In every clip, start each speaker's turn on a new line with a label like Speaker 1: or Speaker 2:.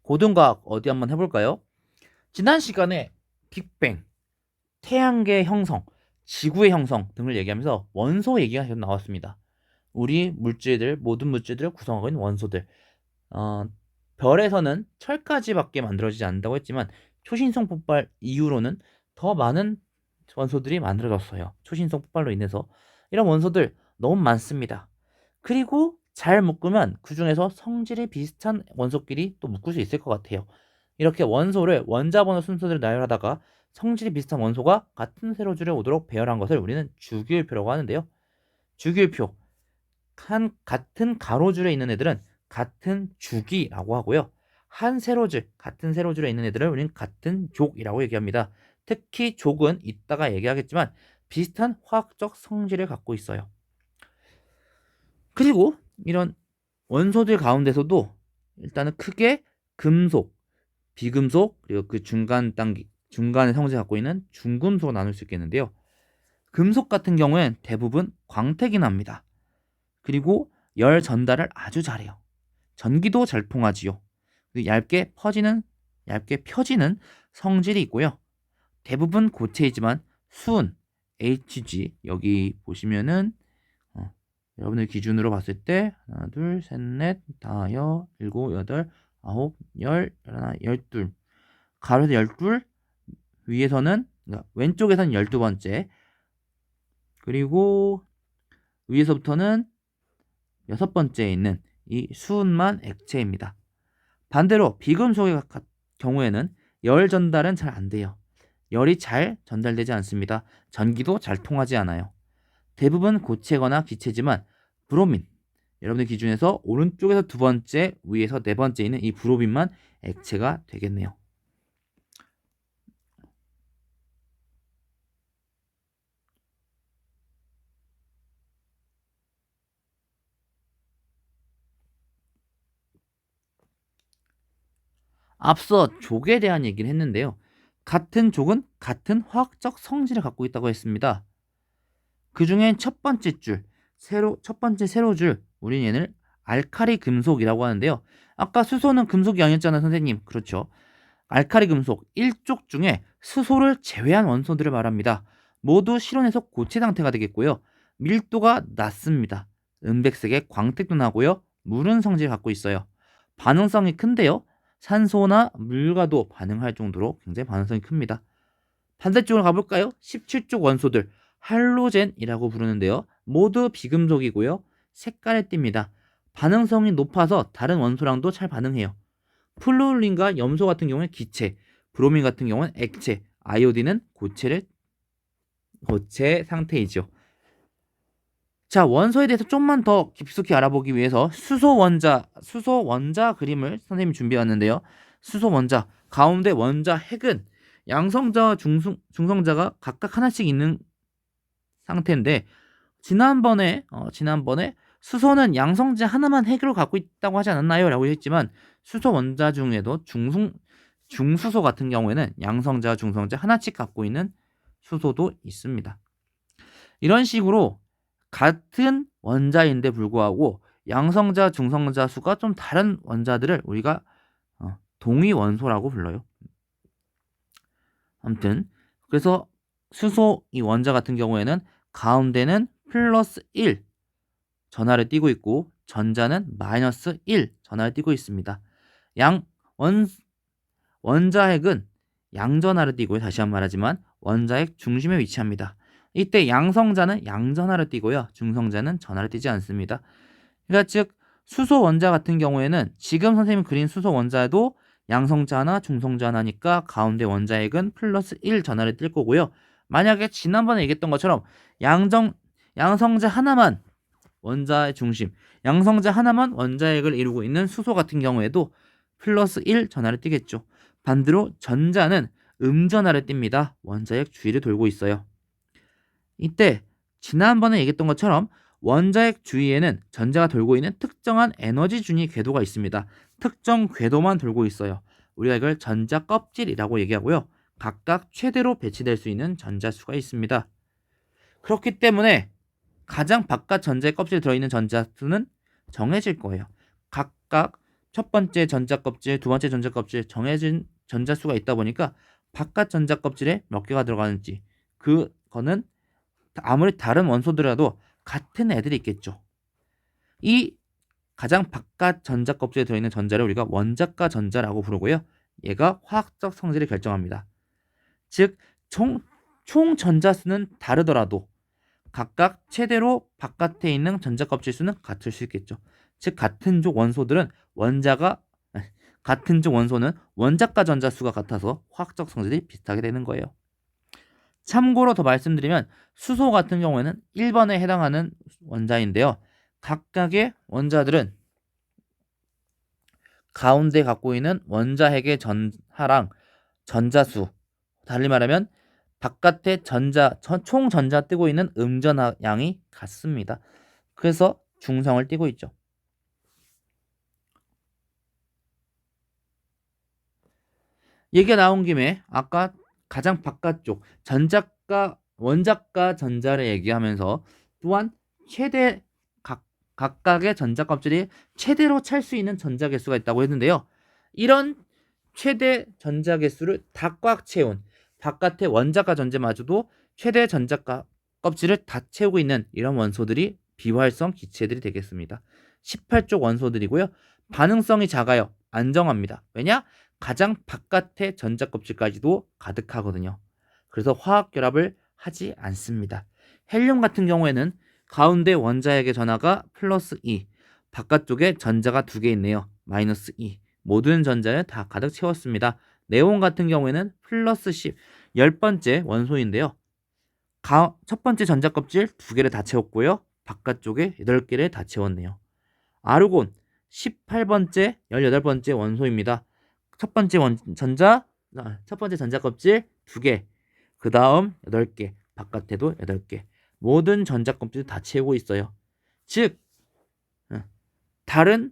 Speaker 1: 고등과학 어디 한번 해볼까요? 지난 시간에 빅뱅, 태양계 형성, 지구의 형성 등을 얘기하면서 원소 얘기가 계속 나왔습니다. 우리 물질들, 모든 물질들을 구성하고 있는 원소들. 어, 별에서는 철까지밖에 만들어지지 않는다고 했지만 초신성 폭발 이후로는 더 많은 원소들이 만들어졌어요. 초신성 폭발로 인해서 이런 원소들 너무 많습니다. 그리고 잘 묶으면 그 중에서 성질이 비슷한 원소끼리 또 묶을 수 있을 것 같아요. 이렇게 원소를 원자번호 순서대로 나열하다가 성질이 비슷한 원소가 같은 세로줄에 오도록 배열한 것을 우리는 주기율표라고 하는데요. 주기율표, 같은 가로줄에 있는 애들은 같은 주기라고 하고요. 한 세로줄, 같은 세로줄에 있는 애들을 우리는 같은 족이라고 얘기합니다. 특히 족은 이따가 얘기하겠지만 비슷한 화학적 성질을 갖고 있어요. 그리고 이런 원소들 가운데서도 일단은 크게 금속, 비금속, 그리고 그 중간의 성질을 갖고 있는 중금속을 나눌 수 있겠는데요. 금속 같은 경우엔 대부분 광택이 납니다. 그리고 열 전달을 아주 잘해요. 전기도 잘 통하지요. 얇게 펴지는 성질이 있고요. 대부분 고체이지만 수은, Hg, 여기 보시면은 여러분들 기준으로 봤을 때 하나, 둘, 셋, 넷, 다섯, 일곱, 여덟, 아홉, 열, 열하나, 열둘. 가로에서 열둘, 위에서는 그러니까 왼쪽에서는 12번째, 그리고 위에서부터는 6번째에 있는 이 수은만 액체입니다. 반대로 비금속의 경우에는 열 전달은 잘 안 돼요. 열이 잘 전달되지 않습니다. 전기도 잘 통하지 않아요. 대부분 고체거나 기체지만 브로민, 여러분들 기준에서 오른쪽에서 두 번째, 위에서 네 번째 있는 이 브로민만 액체가 되겠네요. 앞서 족에 대한 얘기를 했는데요. 같은 족은 같은 화학적 성질을 갖고 있다고 했습니다. 그 중엔 첫 번째 첫 번째 세로줄, 우린 얘를 알카리 금속이라고 하는데요. 아까 수소는 금속이 아니었잖아요, 선생님. 그렇죠. 알카리 금속 1족 중에 수소를 제외한 원소들을 말합니다. 모두 실온에서 고체 상태가 되겠고요. 밀도가 낮습니다. 은백색의 광택도 나고요. 물은 성질을 갖고 있어요. 반응성이 큰데요. 산소나 물과도 반응할 정도로 굉장히 반응성이 큽니다. 반대쪽으로 가볼까요? 17족 원소들, 할로젠이라고 부르는데요. 모두 비금속이고요. 색깔에 띕니다. 반응성이 높아서 다른 원소랑도 잘 반응해요. 플루린과 염소 같은 경우는 기체, 브로민 같은 경우는 액체, 아이오딘은 고체 상태이죠. 자, 원소에 대해서 좀만 더 깊숙이 알아보기 위해서 수소 원자 그림을 선생님이 준비해왔는데요. 수소 원자, 가운데 원자 핵은 양성자와 중성자가 각각 하나씩 있는 상태인데, 지난번에 수소는 양성자 하나만 핵으로 갖고 있다고 하지 않았나요? 라고 했지만 수소 원자 중에도 중수소 같은 경우에는 양성자와 중성자 하나씩 갖고 있는 수소도 있습니다. 이런 식으로 같은 원자인데 불구하고 양성자, 중성자 수가 좀 다른 원자들을 우리가 동위 원소라고 불러요. 아무튼 그래서 수소 이 원자 같은 경우에는 가운데는 플러스 1 전하를 띠고 있고 전자는 마이너스 1 전하를 띠고 있습니다. 원자핵은 양전하를 띠고요. 다시 한번 말하지만 원자핵 중심에 위치합니다. 이때 양성자는 양전하를 띠고요. 중성자는 전하를 띠지 않습니다. 그러니까 즉 수소 원자 같은 경우에는 지금 선생님이 그린 수소 원자에도 양성자 하나, 중성자 하나니까 가운데 원자핵은 플러스 1 전하를 띨 거고요. 만약에 지난번에 얘기했던 것처럼 양성자 하나만 원자의 중심, 양성자 하나만 원자핵을 이루고 있는 수소 같은 경우에도 플러스 1 전하를 띠겠죠. 반대로 전자는 음전하를 띱니다. 원자핵 주위를 돌고 있어요. 이때 지난번에 얘기했던 것처럼 원자핵 주위에는 전자가 돌고 있는 특정한 에너지 준위 궤도가 있습니다. 특정 궤도만 돌고 있어요. 우리가 이걸 전자 껍질이라고 얘기하고요. 각각 최대로 배치될 수 있는 전자수가 있습니다. 그렇기 때문에 가장 바깥 전자의 껍질에 들어있는 전자수는 정해질 거예요. 각각 첫 번째 전자껍질, 두 번째 전자껍질 정해진 전자수가 있다 보니까 바깥 전자껍질에 몇 개가 들어가는지 그거는 아무리 다른 원소들이라도 같은 애들이 있겠죠. 이 가장 바깥 전자껍질에 들어있는 전자를 우리가 원자가 전자라고 부르고요. 얘가 화학적 성질을 결정합니다. 즉, 총 전자수는 다르더라도 각각 최대로 바깥에 있는 전자껍질 수는 같을 수 있겠죠. 즉, 같은 족 원소는 원자가 전자수가 같아서 화학적 성질이 비슷하게 되는 거예요. 참고로 더 말씀드리면 수소 같은 경우에는 1번에 해당하는 원자인데요. 각각의 원자들은 가운데 갖고 있는 원자핵의 전하랑 전자수, 달리 말하면 바깥에 총 전자 뜨고 있는 음전양이 같습니다. 그래서 중성을 띠고 있죠. 얘기가 나온 김에 아까 가장 바깥쪽 원자가 전자를 얘기하면서 또한 최대 각각의 전자 껍질이 최대로 찰 수 있는 전자 개수가 있다고 했는데요. 이런 최대 전자 개수를 다 꽉 채운 바깥의 원자가 전자마저도 최대 전자 껍질을 다 채우고 있는 이런 원소들이 비활성 기체들이 되겠습니다. 18쪽 원소들이고요. 반응성이 작아요. 안정합니다. 왜냐? 가장 바깥의 전자 껍질까지도 가득하거든요. 그래서 화학 결합을 하지 않습니다. 헬륨 같은 경우에는 가운데 원자핵의 전하가 플러스 2, 바깥쪽에 전자가 2개 있네요. 마이너스 2. 모든 전자를 다 가득 채웠습니다. 네온 같은 경우에는 플러스 10, 10번째 원소인데요. 첫 번째 전자 껍질 2개를 다 채웠고요. 바깥쪽에 8개를 다 채웠네요. 아르곤 18번째, 18번째 원소입니다. 첫 번째 전자 껍질 2개, 그 다음 8개, 바깥에도 8개. 모든 전자 껍질을 다 채우고 있어요. 즉, 다른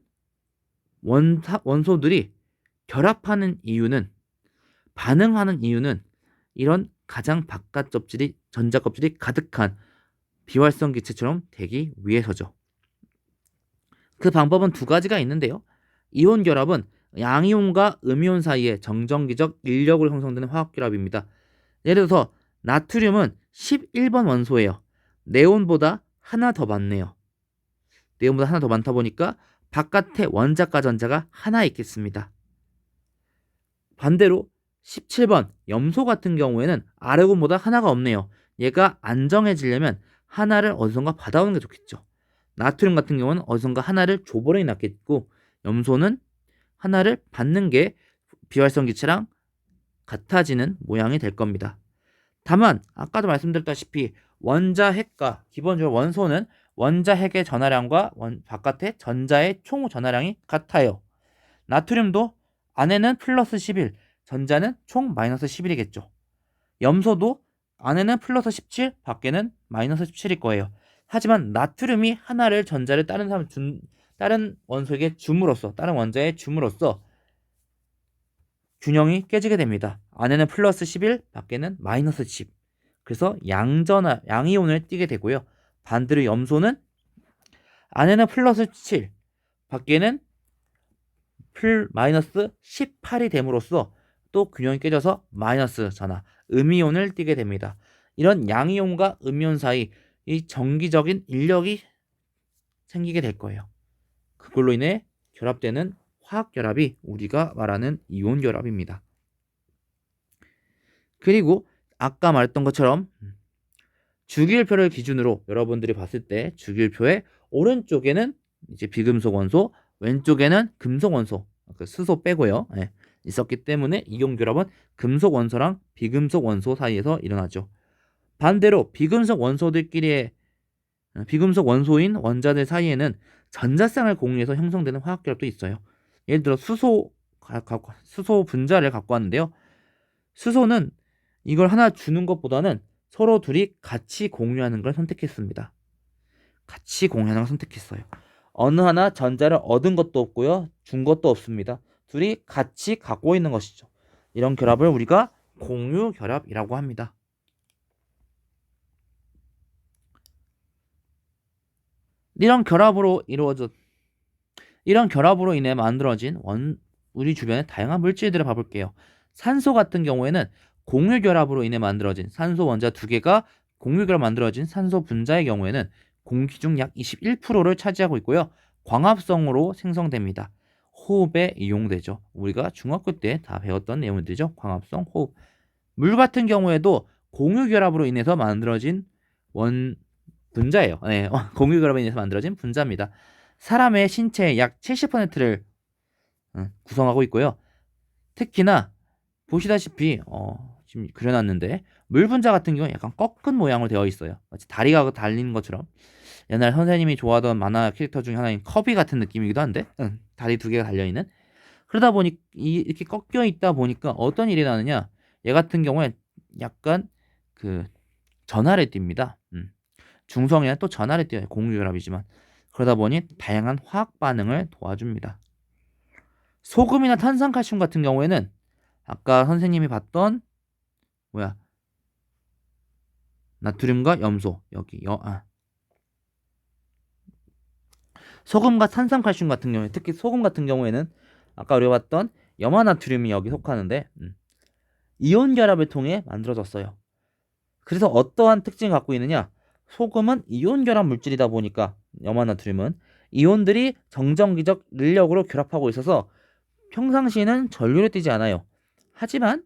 Speaker 1: 원소들이 결합하는 이유는, 반응하는 이유는 이런 가장 바깥 전자 껍질이 가득한 비활성 기체처럼 되기 위해서죠. 그 방법은 두 가지가 있는데요. 이온 결합은 양이온과 음이온 사이에 정전기적 인력으로 형성되는 화학 결합입니다. 예를 들어서 나트륨은 11번 원소예요. 네온보다 하나 더 많네요. 네온보다 하나 더 많다 보니까 바깥에 원자가 전자가 하나 있겠습니다. 반대로 17번 염소 같은 경우에는 아르곤보다 하나가 없네요. 얘가 안정해지려면 하나를 어디선가 받아오는 게 좋겠죠. 나트륨 같은 경우는 어디선가 하나를 줘버리는 게 낫겠고, 염소는 하나를 받는 게 비활성 기체랑 같아지는 모양이 될 겁니다. 다만 아까도 말씀드렸다시피 원자핵과 기본적으로 원소는 원자핵의 전하량과 바깥의 전자의 총 전하량이 같아요. 나트륨도 안에는 플러스 11, 전자는 총 마이너스 11이겠죠. 염소도 안에는 플러스 17, 밖에는 마이너스 17일 거예요. 하지만 나트륨이 하나를 전자를 다른 원소에게 줌으로써, 다른 원자에 줌으로써 균형이 깨지게 됩니다. 안에는 플러스 11, 밖에는 마이너스 10. 그래서 양이온을 띠게 되고요. 반대로 염소는 안에는 플러스 7, 밖에는 마이너스 18이 됨으로써 또 균형이 깨져서 마이너스 전하, 음이온을 띠게 됩니다. 이런 양이온과 음이온 사이 이 정기적인 인력이 생기게 될 거예요. 그걸로 인해 결합되는 화학 결합이 우리가 말하는 이온 결합입니다. 그리고 아까 말했던 것처럼 주기율표를 기준으로 여러분들이 봤을 때 주기율표의 오른쪽에는 이제 비금속 원소, 왼쪽에는 금속 원소, 수소 빼고요. 네, 있었기 때문에 이온 결합은 금속 원소랑 비금속 원소 사이에서 일어나죠. 반대로 비금속 원소인 원자들 사이에는 전자쌍을 공유해서 형성되는 화학 결합도 있어요. 예를 들어 수소 분자를 갖고 왔는데요. 수소는 이걸 하나 주는 것보다는 서로 둘이 같이 공유하는 걸 선택했습니다. 같이 공유하는 걸 선택했어요. 어느 하나 전자를 얻은 것도 없고요. 준 것도 없습니다. 둘이 같이 갖고 있는 것이죠. 이런 결합을 우리가 공유 결합이라고 합니다. 이런 결합으로 이런 결합으로 인해 만들어진 우리 주변의 다양한 물질들을 봐볼게요. 산소 같은 경우에는 공유 결합으로 인해 만들어진 산소 원자 두 개가 공유 결합 만들어진 산소 분자의 경우에는 공기 중 약 21%를 차지하고 있고요. 광합성으로 생성됩니다. 호흡에 이용되죠. 우리가 중학교 때 다 배웠던 내용들이죠. 광합성, 호흡. 물 같은 경우에도 공유 결합으로 인해서 만들어진 분자예요. 네, 공유 결합으로 인해서 만들어진 분자입니다. 사람의 신체의 약 70%를 구성하고 있고요. 특히나 보시다시피 지금 그려놨는데 물 분자 같은 경우는 약간 꺾은 모양으로 되어 있어요. 마치 다리가 달린 것처럼. 옛날 선생님이 좋아하던 만화 캐릭터 중에 하나인 커비 같은 느낌이기도 한데 다리 두 개가 달려있는. 그러다 보니 이렇게 꺾여 있다 보니까 어떤 일이 나느냐, 얘 같은 경우에 약간 그 전하를 띱니다. 중성이랑 또 전하를 띄어요. 공유결합이지만. 그러다 보니 다양한 화학 반응을 도와줍니다. 소금이나 탄산칼슘 같은 경우에는 아까 선생님이 봤던 나트륨과 염소 여기 소금과 탄산칼슘 같은 경우에, 특히 소금 같은 경우에는 아까 우리가 봤던 염화나트륨이 여기 속하는데 이온 결합을 통해 만들어졌어요. 그래서 어떠한 특징을 갖고 있느냐, 소금은 이온 결합 물질이다 보니까 염화나트륨은 이온들이 정전기적 인력으로 결합하고 있어서 평상시에는 전류를 띠지 않아요. 하지만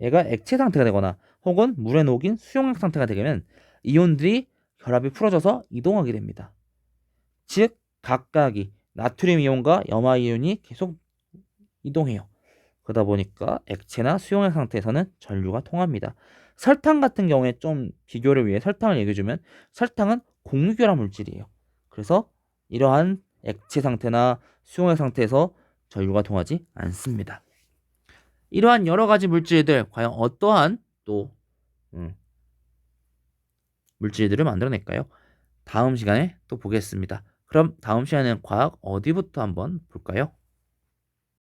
Speaker 1: 얘가 액체 상태가 되거나 혹은 물에 녹인 수용액 상태가 되면 이온들이 결합이 풀어져서 이동하게 됩니다. 즉 각각이 나트륨 이온과 염화 이온이 계속 이동해요. 그러다 보니까 액체나 수용액 상태에서는 전류가 통합니다. 설탕 같은 경우에 좀 비교를 위해 설탕을 얘기해주면 설탕은 공유결합 물질이에요. 그래서 이러한 액체 상태나 수용액 상태에서 전류가 통하지 않습니다. 이러한 여러 가지 물질들 과연 어떠한 또 물질들을 만들어낼까요? 다음 시간에 또 보겠습니다. 그럼 다음 시간에는 과학 어디부터 한번 볼까요?